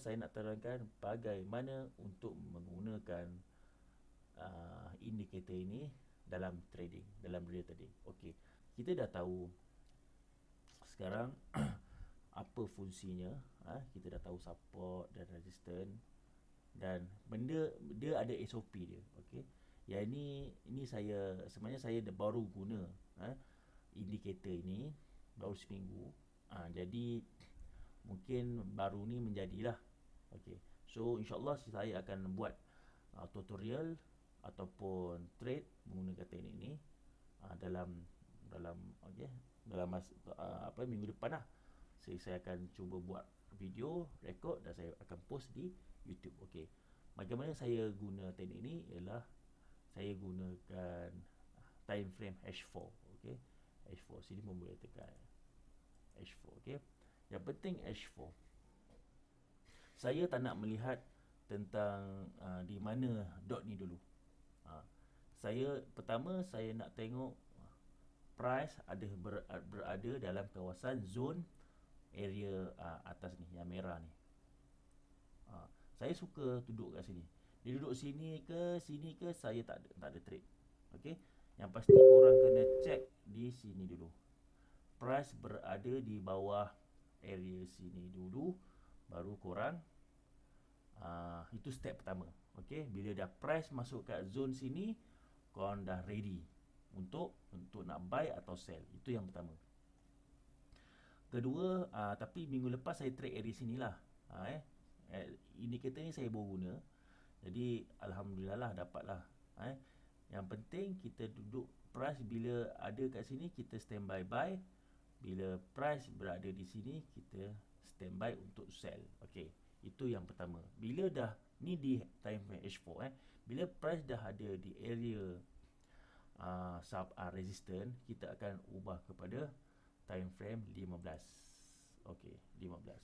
saya nak terangkan bagaimana untuk menggunakan indikator ini dalam trading, dalam real trading. Okey, kita dah tahu sekarang apa fungsinya, kita dah tahu support dan resistance, dan benda dia ada SOP dia. Okey, yang ini saya sebenarnya saya baru guna indikator ini baru seminggu. Jadi mungkin baru ni menjadilah. Okey, so insyaAllah saya akan buat tutorial ataupun trade menggunakan teknik ini dalam dalam okey, dalam minggu depan lah. Saya akan cuba buat video, rekod, dan saya akan post di YouTube. Okey, bagaimana saya guna teknik ini ialah saya gunakan time frame H4. Okey, H4 sini pun boleh tekan H4. Okey, yang penting H4. Saya tak nak melihat tentang di mana dot ni dulu. Pertama saya nak tengok price berada dalam kawasan zone area atas ni, yang merah ni. Saya suka duduk kat sini. Dia duduk sini ke saya tak ada trade. Okey, yang pasti korang kena check di sini dulu. Price berada di bawah area sini dulu, baru korang itu step pertama. Okey, bila dah price masuk kat zone sini, korang dah ready untuk nak buy atau sell. Itu yang pertama. Kedua, tapi minggu lepas saya trade area sinilah. Indikator ni saya baru guna. Jadi alhamdulillah lah, dapatlah. Yang penting kita duduk price bila ada kat sini kita standby buy. Bila price berada di sini kita standby untuk sell. Okey, itu yang pertama. Bila dah ni di time frame H4, bila price dah ada di area sub resistance, kita akan ubah kepada time frame 15. Okey, 15.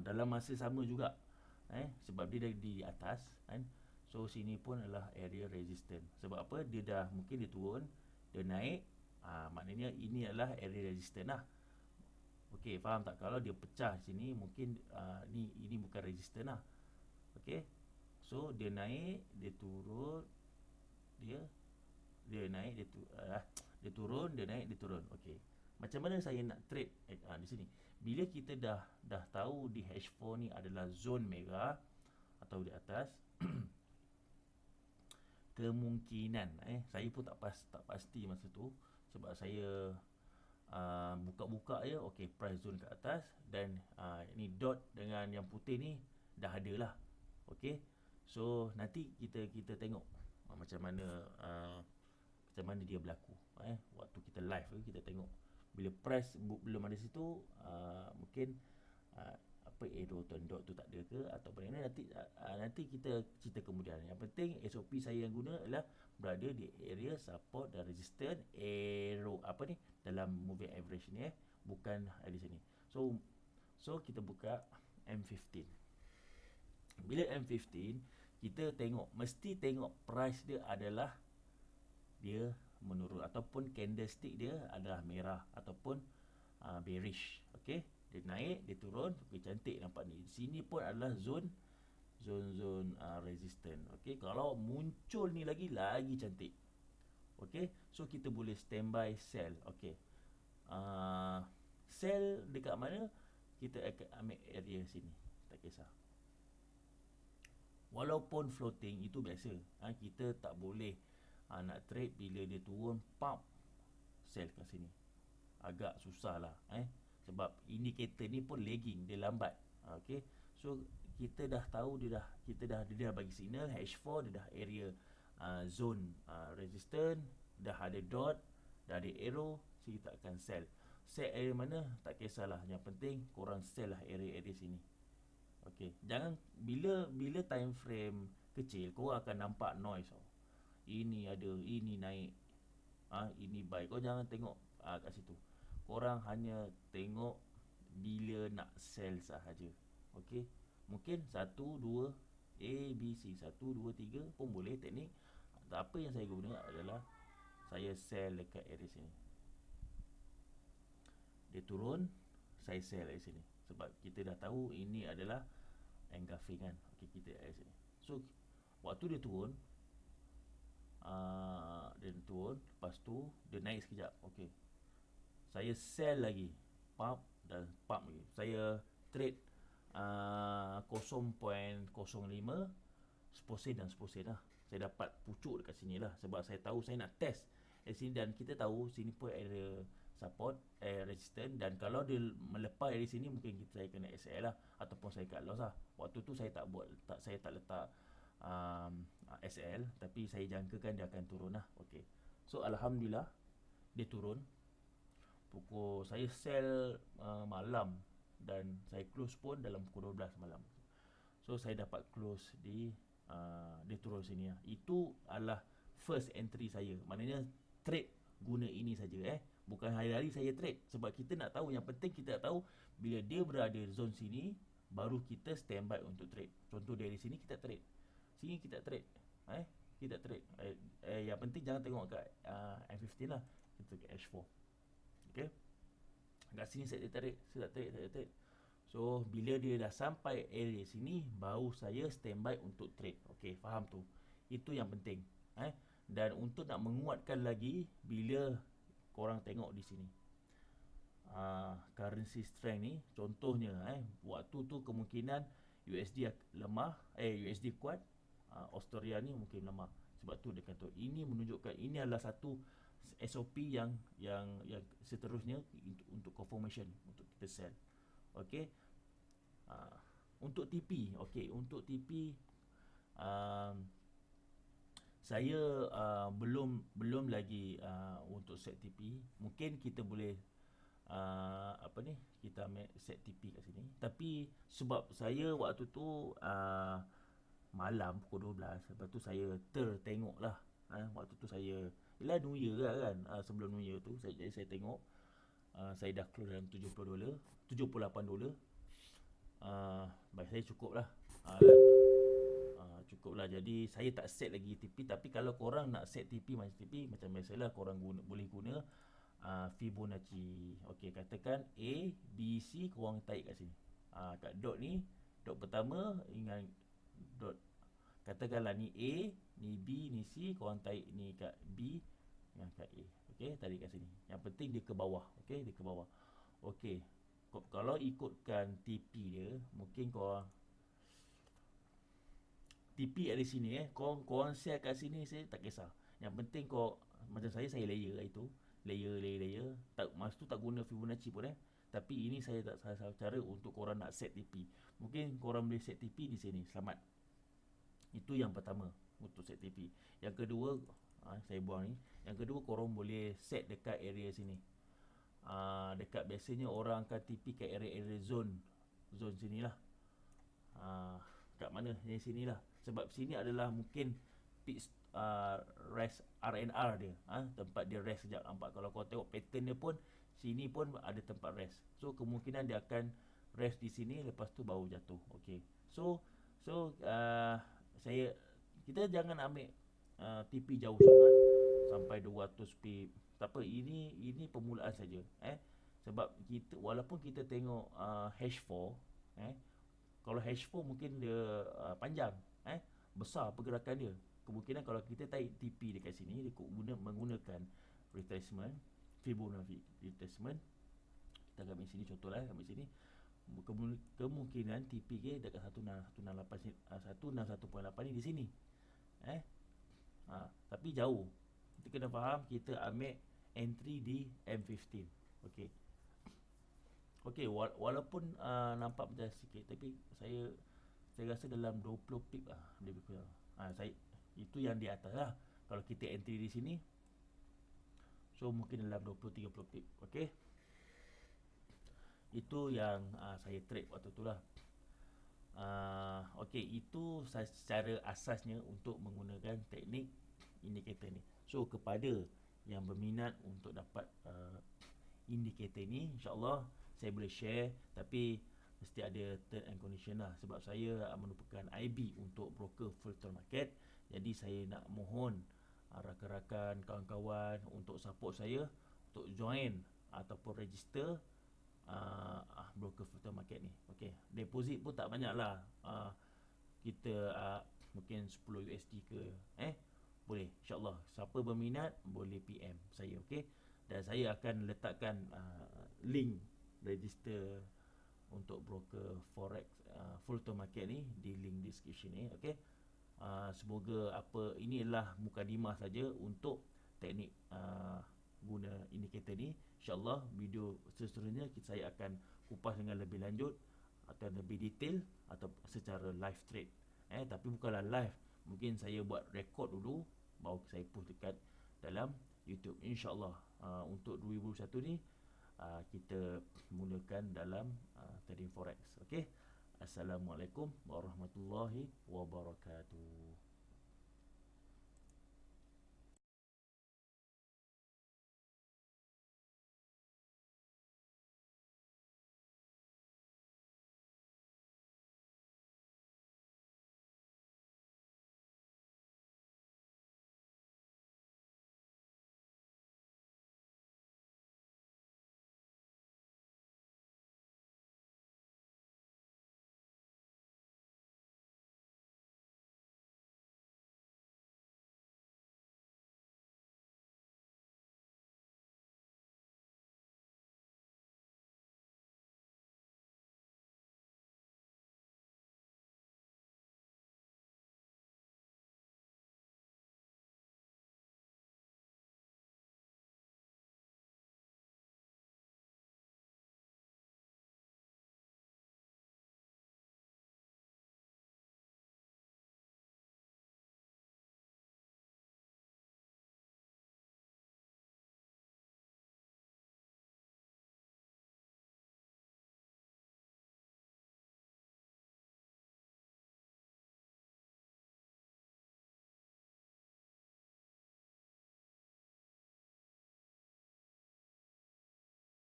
Dalam masa sama juga, sebab dia dah di atas kan. So sini pun adalah area resistance. Sebab apa? Dia dah mungkin dia turun, dia naik, maknanya ini adalah area resistance lah. Okey, faham tak? Kalau dia pecah sini mungkin ini bukan resistance lah. Okey. So dia naik, dia turun, dia naik, dia turun, dia naik, dia turun. Okey. Macam mana saya nak trade di sini? Bila kita dah tahu di H4 ni adalah zone merah atau di atas, kemungkinan saya pun tak pasti masa tu, sebab saya buka-buka je. Okey, price zone kat atas, dan ni dot dengan yang putih ni dah ada lah. Okey, so nanti kita tengok macam mana dia berlaku. Waktu kita live kita tengok bila price belum ada situ, mungkin arrow dot tu tak ada ke atau bagaimana, nanti kita cerita kemudian. Yang penting SOP saya yang guna adalah berada di area support dan resistance arrow dalam moving average ni, bukan di sini. So kita buka M15. Bila M15 kita mesti tengok price dia adalah dia menurun ataupun candlestick dia adalah merah ataupun bearish. Okey, dia naik, dia turun. Okey, cantik nampak ni. Sini pun adalah zone resistance. Okey, kalau muncul ni lagi cantik. Okey, so kita boleh standby sell. Okey, sell dekat mana? Kita akan ambil area sini, tak kisah. Walaupun floating itu biasa, kita tak boleh nak trade bila dia turun sell kat sini. Agak susah lah, sebab indikator ni pun lagging, dia lambat. Okey, so kita dah tahu dia dah bagi signal H4, dia dah area zone resistance, dah ada dot, dah ada arrow, so kita akan sell. Sell area mana tak kisahlah, yang penting korang sell lah area sini. Okey, jangan bila time frame kecil korang akan nampak noise. Ini ada, ini naik, ini buy. Kau jangan tengok kat situ. Korang hanya tengok bila nak sell sahaja. Okey, mungkin 1 2 A B C 1 2 3 pun boleh teknik. Apa yang saya guna adalah saya sell dekat area sini. Dia turun, saya sell area sini. sebab kita dah tahu ini adalah engulfing kan. Okey, kita ada sini. So waktu dia turun, lepas tu dia naik sekejap. Okey, saya sell lagi, pump dan pump lagi. Saya trade 0.05 10 sen dan 10 sen lah. Saya dapat pucuk dekat sini lah, sebab saya tahu saya nak test di sini, dan kita tahu sini pun ada support, resistance, dan kalau dia melepas dari sini mungkin saya kena SL lah, ataupun saya cut loss lah. Waktu tu saya saya tak letak SL, tapi saya jangkakan dia akan turun lah. Okey. So alhamdulillah dia turun. Saya sell malam, dan saya close pun dalam pukul 12 malam. So saya dapat close dia turun sini lah. Itu adalah first entry saya. Maknanya trade guna ini saja bukan hari-hari saya trade, sebab kita nak tahu, yang penting kita nak tahu bila dia berada zone sini baru kita standby untuk trade. Contoh dari sini kita trade, sini kita trade, kita trade. Yang penting jangan tengok kat M15 lah, kita kat H4. Okey. Kat sini saya trade. So bila dia dah sampai area sini baru saya standby untuk trade. Okey, faham tu. Itu yang penting. Dan untuk nak menguatkan lagi, bila korang tengok di sini currency strength ni, contohnya waktu tu kemungkinan USD lemah, USD kuat, Australia ni mungkin lemah. Sebab tu dia kata ini menunjukkan ini adalah satu SOP yang seterusnya untuk confirmation untuk kita sell. Okey. Untuk TP, untuk TP saya belum lagi untuk set TP. Mungkin kita boleh kita ambil set TP kat sini. Tapi sebab saya waktu tu malam pukul 12, lepas tu saya tertengok lah. Waktu tu saya New Year kan, sebelum New Year tu saya tengok saya dah close dalam $70, $78. Baik, saya cukup lah. Cukup lah. Jadi saya tak set lagi TP. Tapi kalau korang nak set TP macam biasalah, korang boleh guna Fibonacci. Okey, katakan A, B, C, korang tarik kat sini. Kat dot ni, dot pertama dengan dot, katakanlah ni A, ni B, ni C, korang tarik ni kat B dengan kat A. Okey, tarik kat sini. Yang penting dia ke bawah. Okey, dia ke bawah. Okey. Kalau ikutkan TP dia, mungkin korang TP ada sini korang share kat sini, saya tak kisah. Yang penting macam saya layer itu, layer. Masa tu tak guna Fibonacci pun tapi ini saya tak salah cara untuk korang nak set TP. Mungkin korang boleh set TP di sini. Selamat. Itu yang pertama untuk set TP. Yang kedua, saya buang ni. Yang kedua, korang boleh set dekat area sini. Dekat biasanya orang akan TP kat area zone sinilah. Kat mana? Di sinilah. Sebab sini adalah mungkin peak rest R&R dia. Tempat dia rest sekejap. Nampak kalau kau tengok pattern dia pun, sini pun ada tempat rest. So kemungkinan dia akan rest di sini, lepas tu baru jatuh. Okey. So kita jangan ambil TP jauh sangat sampai 200 pip. Tak apa, ini permulaan saja. Sebab walaupun kita tengok H4, kalau H4 mungkin dia panjang, besar pergerakan dia. Kemungkinan kalau kita tarik TP dekat sini, dia menggunakan retracement, Fibonacci retracement. Kita ambil sini contohlah, ambil sini. Kemungkinan TP dia dekat 161.8 ni di sini. Tapi jauh. Kita kena faham, kita ambil entry di M15. Okey, walaupun nampak macam sikit, tapi saya rasa dalam 20 pip lah lebih kurang. Itu yang di atas lah. Kalau kita entry di sini, so mungkin dalam 20-30 pip. Okey. Itu yang saya trade waktu tu lah. Okey, itu secara asasnya untuk menggunakan teknik indikator ni. So kepada yang berminat untuk dapat indikator ni, insyaAllah saya boleh share, tapi mesti ada term and condition lah. Sebab saya merupakan IB untuk broker full term market. Jadi saya nak mohon rakan-rakan, kawan-kawan untuk support saya untuk join ataupun register broker future market ni. Okey, deposit pun tak banyak lah. Kita mungkin 10 USD ke, boleh, insyaAllah. Siapa berminat boleh PM saya, okey. Dan saya akan letakkan link register untuk broker forex full term market ni di link description ni, okey. Semoga ini adalah mukadimah saja untuk teknik guna indikator ni. InsyaAllah video seterusnya saya akan kupas dengan lebih lanjut atau lebih detail atau secara live trade. Tapi bukanlah live, mungkin saya buat rekod dulu baru saya post dekat dalam YouTube. InsyaAllah untuk 2021 ni kita mulakan dalam trading forex. Okey. Assalamualaikum warahmatullahi wabarakatuh.